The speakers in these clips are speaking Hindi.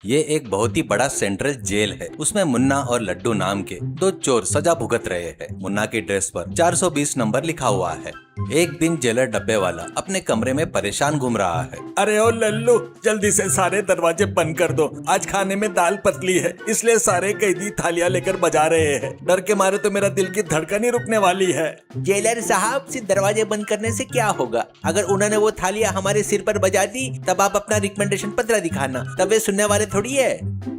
ये एक बहुत ही बड़ा सेंट्रल जेल है। उसमें मुन्ना और लड्डू नाम के दो चोर सजा भुगत रहे हैं। मुन्ना की ड्रेस पर 420 नंबर लिखा हुआ है। एक दिन जेलर डब्बे वाला अपने कमरे में परेशान घूम रहा है। अरे ओ लल्लू, जल्दी से सारे दरवाजे बंद कर दो। आज खाने में दाल पतली है, इसलिए सारे कैदी थालियां लेकर बजा रहे हैं। डर के मारे तो मेरा दिल की धड़कन ही रुकने वाली है। जेलर साहब, सिर्फ दरवाजे बंद करने से क्या होगा? अगर उन्होंने वो थालियां हमारे सिर पर बजा दी तब आप अपना रिकमेंडेशन पत्र दिखाना, तब वे सुनने वाले थोड़ी है।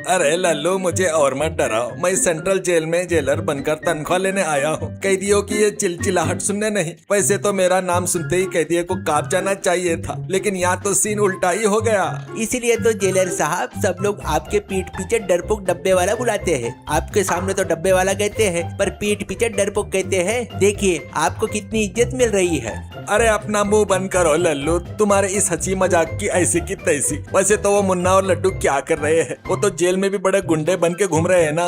अरे लल्लू, मुझे और मत डराओ। मैं सेंट्रल जेल में जेलर बनकर तनख्वाह लेने आया हूँ, कैदियों की ये चिलचिलाहट सुनने नहीं। वैसे तो मेरा नाम सुनते ही कैदियों को कांप जाना चाहिए था, लेकिन यहाँ तो सीन उल्टा ही हो गया। इसीलिए तो जेलर साहब सब लोग आपके पीठ पीछे डरपोक डब्बे वाला बुलाते हैं। आपके सामने तो डब्बे वाला कहते हैं, पर पीठ पीछे डरपोक कहते हैं। देखिए आपको कितनी इज्जत मिल रही है। अरे अपना मुंह बंद करो लल्लू, तुम्हारे इस हंसी मजाक की ऐसी की तैसी। वैसे तो वो मुन्ना और लड्डू क्या कर रहे हैं? वो तो जेल में भी बड़े गुंडे बन के घूम रहे हैं ना।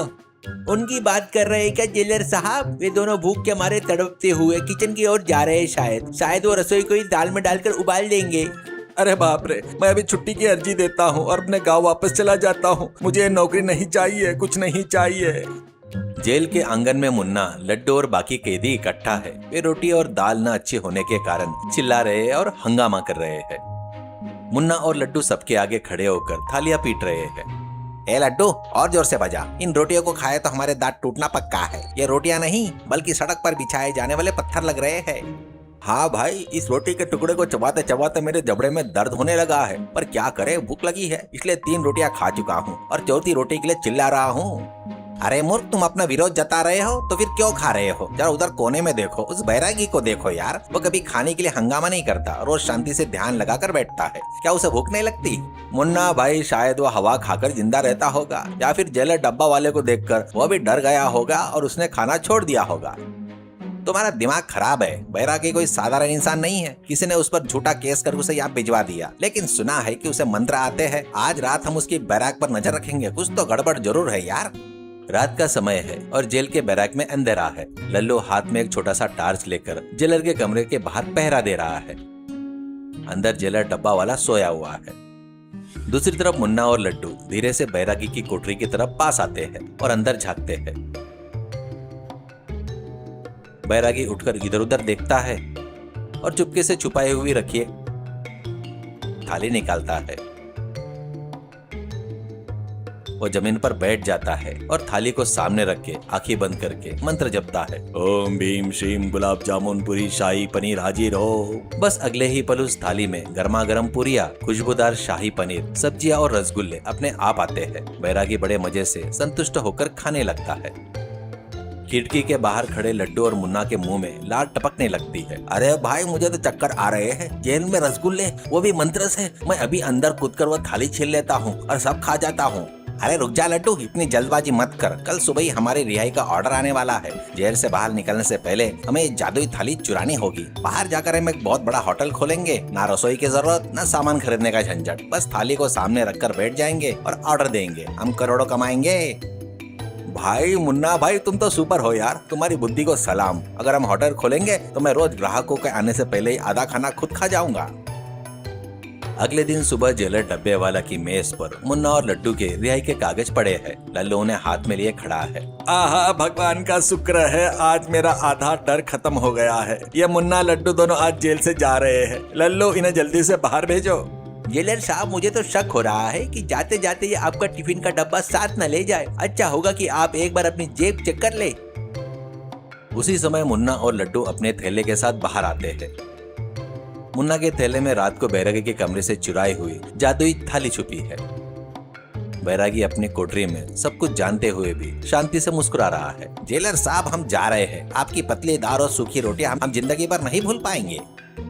उनकी बात कर रहे हैं क्या जेलर साहब? वे दोनों भूख के मारे तड़पते हुए किचन की ओर जा रहे हैं। शायद वो रसोई को ही दाल में डालकर उबाल देंगे। अरे बाप रे, मैं अभी छुट्टी की अर्जी देता हूँ और अपने गाँव वापस चला जाता हूँ। मुझे ये नौकरी नहीं चाहिए, कुछ नहीं चाहिए। जेल के आंगन में मुन्ना, लड्डू और बाकी कैदी इकट्ठा है। वे रोटी और दाल न अच्छी होने के कारण चिल्ला रहे हैं और हंगामा कर रहे हैं। मुन्ना और लड्डू सबके आगे खड़े होकर थालियां पीट रहे हैं। ए लड्डू, और जोर से बजा। इन रोटियों को खाए तो हमारे दांत टूटना पक्का है। ये रोटियां नहीं बल्कि सड़क पर बिछाए जाने वाले पत्थर लग रहे हैं। हाँ भाई, इस रोटी के टुकड़े को चबाते चबाते मेरे जबड़े में दर्द होने लगा है, पर क्या करे, भूख लगी है, इसलिए 3 रोटियां खा चुका हूँ और चौथी रोटी के लिए चिल्ला रहा हूँ। अरे मूर्ख, तुम अपना विरोध जता रहे हो तो फिर क्यों खा रहे हो? जरा उधर कोने में देखो, उस बैरागी को देखो यार। वो कभी खाने के लिए हंगामा नहीं करता, रोज शांति से ध्यान लगाकर बैठता है। क्या उसे भूख नहीं लगती? मुन्ना भाई, शायद वो हवा खाकर जिंदा रहता होगा, या फिर जेलर डब्बा वाले को देखकर वो भी डर गया होगा और उसने खाना छोड़ दिया होगा। तुम्हारा दिमाग खराब है। बैरागी कोई साधारण इंसान नहीं है। किसी ने उस पर झूठा केस कर उसे यहाँ भिजवा दिया, लेकिन सुना है कि उसे मंत्र आते हैं। आज रात हम उसकी बैराक पर नजर रखेंगे। कुछ तो गड़बड़ जरूर है यार। रात का समय है और जेल के बैराक में अंधेरा है। लल्लू हाथ में एक छोटा सा टार्च लेकर जेलर के कमरे के बाहर पहरा दे रहा है। अंदर जेलर डब्बा वाला सोया हुआ है। दूसरी तरफ मुन्ना और लड्डू धीरे से बैरागी की कोठरी की तरफ पास आते हैं और अंदर झांकते हैं। बैरागी उठकर इधर उधर देखता है और चुपके से छुपाई हुई रखिए थाली निकालता है। वो जमीन पर बैठ जाता है और थाली को सामने रख के आंखें बंद करके मंत्र जपता है। ओम भीम श्रीम गुलाब जामुन पूरी शाही पनीर हाजिर हो। बस अगले ही पल उस थाली में गर्मा गर्म पूरियां, खुशबूदार शाही पनीर, सब्जियां और रसगुल्ले अपने आप आते हैं। बैरागी बड़े मजे से संतुष्ट होकर खाने लगता है। खिड़की के बाहर खड़े लड्डू और मुन्ना के मुंह में लार टपकने लगती है। अरे भाई, मुझे तो चक्कर आ रहे हैं। जेल में रसगुल्ले, वो भी मंत्र से। मैं अभी अंदर कूदकर वो थाली छीन लेता हूँ और सब खा जाता हूँ। अरे रुक जा लड्डू, इतनी जल्दबाजी मत कर। कल सुबह ही हमारी रिहाई का ऑर्डर आने वाला है। जेल से बाहर निकलने से पहले हमें ये जादुई थाली चुरानी होगी। बाहर जाकर हम एक बहुत बड़ा होटल खोलेंगे। ना रसोई की जरूरत, ना सामान खरीदने का झंझट। बस थाली को सामने रखकर बैठ जाएंगे और ऑर्डर देंगे। हम करोड़ों कमाएंगे। भाई मुन्ना भाई, तुम तो सुपर हो यार। तुम्हारी बुद्धि को सलाम। अगर हम होटल खोलेंगे तो मैं रोज ग्राहकों के आने से पहले ही आधा खाना खुद खा जाऊंगा। अगले दिन सुबह जेलर डब्बे वाला की मेज पर मुन्ना और लड्डू के रिहाई के कागज पड़े हैं। लल्लू उन्हें हाथ में लिए खड़ा है। आहा, भगवान का शुक्र है, आज मेरा आधा डर खत्म हो गया है। ये मुन्ना लड्डू दोनों आज जेल से जा रहे हैं। लल्लू, इन्हें जल्दी से बाहर भेजो। जेलर साहब, मुझे तो शक हो रहा है कि जाते जाते ये आपका टिफिन का डब्बा साथ न ले जाए। अच्छा होगा कि आप एक बार अपनी जेब चेक कर ले। उसी समय मुन्ना और लड्डू अपने थैले के साथ बाहर आते हैं। मुन्ना के थैले में रात को बैरागी के कमरे से चुराई हुई जादुई थाली छुपी है। बैरागी अपनी कोठरी में सब कुछ जानते हुए भी शांति से मुस्कुरा रहा है। जेलर साहब, हम जा रहे हैं। आपकी पतली दाल और सूखी रोटियां हम जिंदगी भर नहीं भूल पाएंगे।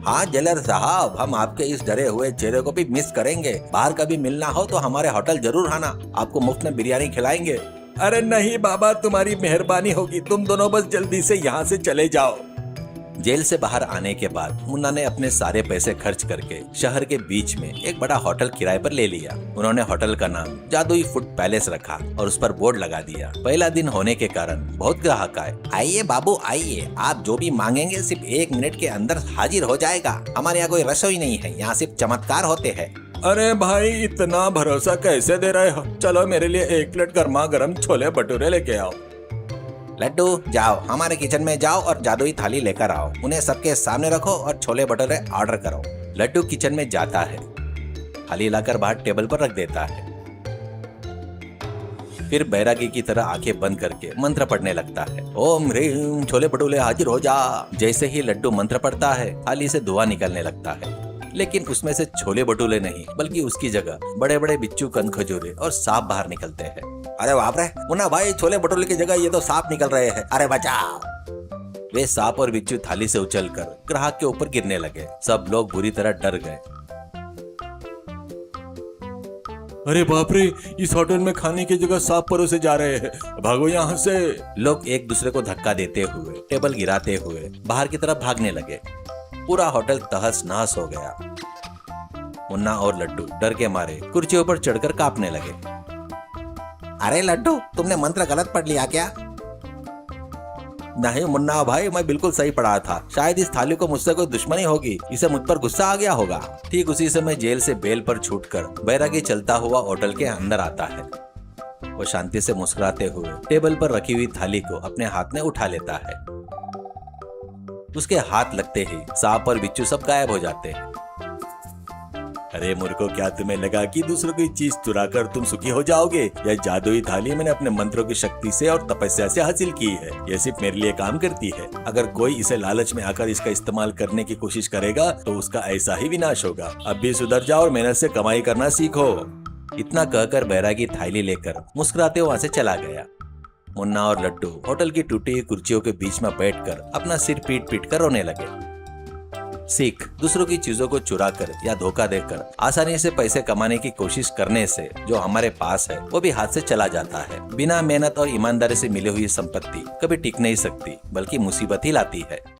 हाँ जेलर साहब, हम आपके इस डरे हुए चेहरे को भी मिस करेंगे। बाहर कभी मिलना हो तो हमारे होटल जरूर आना। आपको मुफ्त में बिरयानी खिलाएंगे। अरे नहीं बाबा, तुम्हारी मेहरबानी होगी। तुम दोनों बस जल्दी से यहाँ से चले जाओ। जेल से बाहर आने के बाद मुन्ना ने अपने सारे पैसे खर्च करके शहर के बीच में एक बड़ा होटल किराए पर ले लिया। उन्होंने होटल का नाम जादुई फूड पैलेस रखा और उस पर बोर्ड लगा दिया। पहला दिन होने के कारण बहुत ग्राहक आए। आइए बाबू आइए, आप जो भी मांगेंगे सिर्फ 1 मिनट के अंदर हाजिर हो जाएगा। हमारे यहाँ कोई रसोई नहीं है, यहाँ सिर्फ चमत्कार होते हैं। अरे भाई इतना भरोसा कैसे दे रहे हो? चलो मेरे लिए 1 प्लेट गर्मा गर्म छोले भटूरे लेके आओ। लड्डू जाओ हमारे किचन में जाओ और जादुई थाली लेकर आओ, उन्हें सबके सामने रखो और छोले भटूरे ऑर्डर करो। लड्डू किचन में जाता है, थाली लाकर बाहर टेबल पर रख देता है। फिर बैरागी की तरह आंखें बंद करके मंत्र पढ़ने लगता है। ओम ह्रीम छोले भटूरे हाजिर हो जा। जैसे ही लड्डू मंत्र पढ़ता है थाली से धुआं निकलने लगता है, लेकिन उसमें से छोले भटूरे नहीं बल्कि उसकी जगह बड़े बड़े बिच्छू, कंद, खजूरे और सांप बाहर निकलते हैं। अरे बाप रे मुन्ना भाई, छोले भटूरे की जगह ये तो सांप निकल रहे हैं, अरे बचाओ। वे सांप और बिच्छू थाली से उछलकर ग्राहक के ऊपर गिरने लगे। सब लोग बुरी तरह डर गए। अरे बाप रे, इस होटल में खाने की जगह सांप परोसे जा रहे हैं, भागो यहाँ से। लोग एक दूसरे को धक्का देते हुए, टेबल गिराते हुए बाहर की तरफ भागने लगे। पूरा होटल तहस नहस हो गया। मुन्ना और लड्डू डर के मारे कुर्सियों पर चढ़कर कांपने लगे। अरे लड्डू तुमने मंत्र गलत पढ़ लिया क्या? नहीं मुन्ना भाई, मैं बिल्कुल सही पढ़ा था। शायद इस थाली को मुझसे कोई दुश्मनी होगी, इसे मुझ पर गुस्सा आ गया होगा। ठीक उसी समय जेल से बेल पर छूटकर बैरागी चलता हुआ होटल के अंदर आता है। वो शांति से मुस्कुराते हुए टेबल पर रखी हुई थाली को अपने हाथ में उठा लेता है। उसके हाथ लगते ही सांप और बिच्छू सब गायब हो जाते हैं। अरे मूर्खो, क्या तुम्हें लगा कि दूसरों की चीज चुरा कर तुम सुखी हो जाओगे? यह जादुई थाली मैंने अपने मंत्रों की शक्ति से और तपस्या से हासिल की है। यह सिर्फ मेरे लिए काम करती है। अगर कोई इसे लालच में आकर इसका इस्तेमाल करने की कोशिश करेगा तो उसका ऐसा ही विनाश होगा। अब भी सुधर जाओ और मेहनत से कमाई करना सीखो। इतना कहकर बैरागी थाली लेकर मुस्कुराते वहां से चला गया। मुन्ना और लड्डू होटल की टूटी हुई कुर्सियों के बीच में बैठकर अपना सिर पीट पीट कर रोने लगे। सीख दूसरों की चीजों को चुरा कर या धोखा देकर आसानी से पैसे कमाने की कोशिश करने से जो हमारे पास है वो भी हाथ से चला जाता है। बिना मेहनत और ईमानदारी से मिली हुई संपत्ति कभी टिक नहीं सकती, बल्कि मुसीबत ही लाती है।